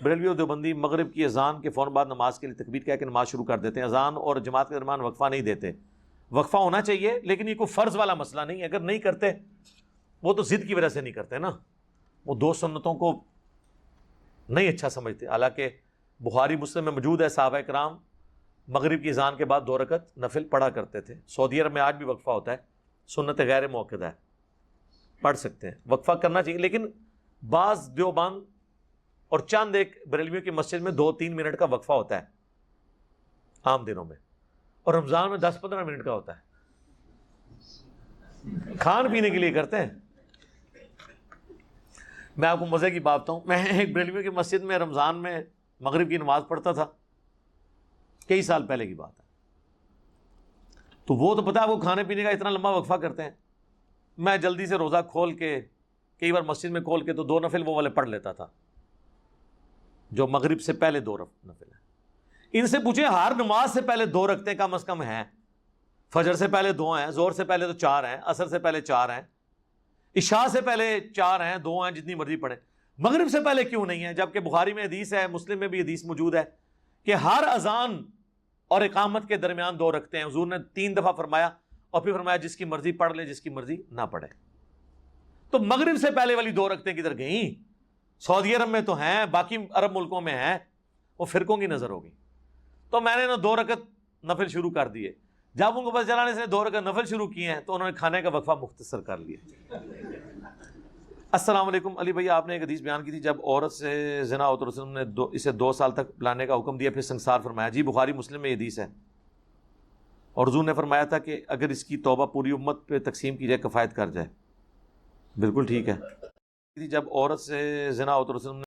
بریلوی اور دیوبندی مغرب کی اذان کے فوراً بعد نماز کے لیے تکبیر کہہ کے نماز شروع کر دیتے ہیں، اذان اور جماعت کے درمیان وقفہ نہیں دیتے۔ وقفہ ہونا چاہیے، لیکن یہ کوئی فرض والا مسئلہ نہیں ہے۔ اگر نہیں کرتے وہ تو ضد کی وجہ سے نہیں کرتے نا، وہ دو سنتوں کو نہیں اچھا سمجھتے۔ حالانکہ بخاری مسلم میں موجود ہے صحابہ کرام مغرب کی اذان کے بعد 2 رکعت نفل پڑھا کرتے تھے۔ سعودی عرب میں آج بھی وقفہ ہوتا ہے، سنت غیر موقدہ ہے، پڑھ سکتے ہیں، وقفہ کرنا چاہیے۔ لیکن بعض دیوبند اور چند ایک بریلویوں کی مسجد میں 2-3 منٹ کا وقفہ ہوتا ہے عام دنوں میں، اور رمضان میں 10-15 منٹ کا ہوتا ہے، کھان پینے کے لیے کرتے ہیں۔ میں آپ کو مزے کی بات بتاؤں، میں ایک بریلویوں کی مسجد میں رمضان میں مغرب کی نماز پڑھتا تھا، کئی سال پہلے کی بات ہے۔ تو وہ تو پتا ہے وہ کھانے پینے کا اتنا لمبا وقفہ کرتے ہیں، میں جلدی سے روزہ کھول کے کئی بار مسجد میں کھول کے تو 2 نفل وہ والے پڑھ لیتا تھا جو مغرب سے پہلے 2 نفل ہیں۔ ان سے پوچھیں ہر نماز سے پہلے 2 رکعتیں کم از کم ہیں، فجر سے پہلے 2 ہیں، ظہر سے پہلے تو 4 ہیں، عصر سے پہلے 4 ہیں، عشاء سے پہلے 4 ہیں، 2 ہیں، جتنی مرضی پڑھیں۔ مغرب سے پہلے کیوں نہیں ہے؟ جبکہ بخاری میں حدیث ہے، مسلم میں بھی حدیث موجود ہے کہ ہر اذان اور اقامت کے درمیان 2 رکھتے ہیں۔ حضور نے 3 دفعہ فرمایا، اور پھر فرمایا جس کی مرضی پڑھ لے، جس کی مرضی نہ پڑھے۔ تو مغرب سے پہلے والی 2 رکعتیں کدھر گئیں؟ سعودی عرب میں تو ہیں، باقی عرب ملکوں میں ہیں، وہ فرقوں کی نظر ہوگی۔ تو میں نے 2 رکعت نفل شروع کر دیے۔ جب ان کو پتہ چلا نے 2 رکعت نفل شروع کیے ہیں تو انہوں نے کھانے کا وقفہ مختصر کر لیا۔ السلام علیکم علی بھائی، آپ نے ایک حدیث بیان کی تھی جب عورت سے زنا ہو تو رسول نے اسے 2 سال تک پلانے کا حکم دیا، پھر سنگسار فرمایا۔ جی بخاری مسلم میں یہ حدیث ہے، اور حضور نے فرمایا تھا کہ اگر اس کی توبہ پوری امت پہ تقسیم کی جائے کفایت کر جائے۔ بالکل ٹھیک ہے۔ جب عورت سے زنا ہو تو رسول نے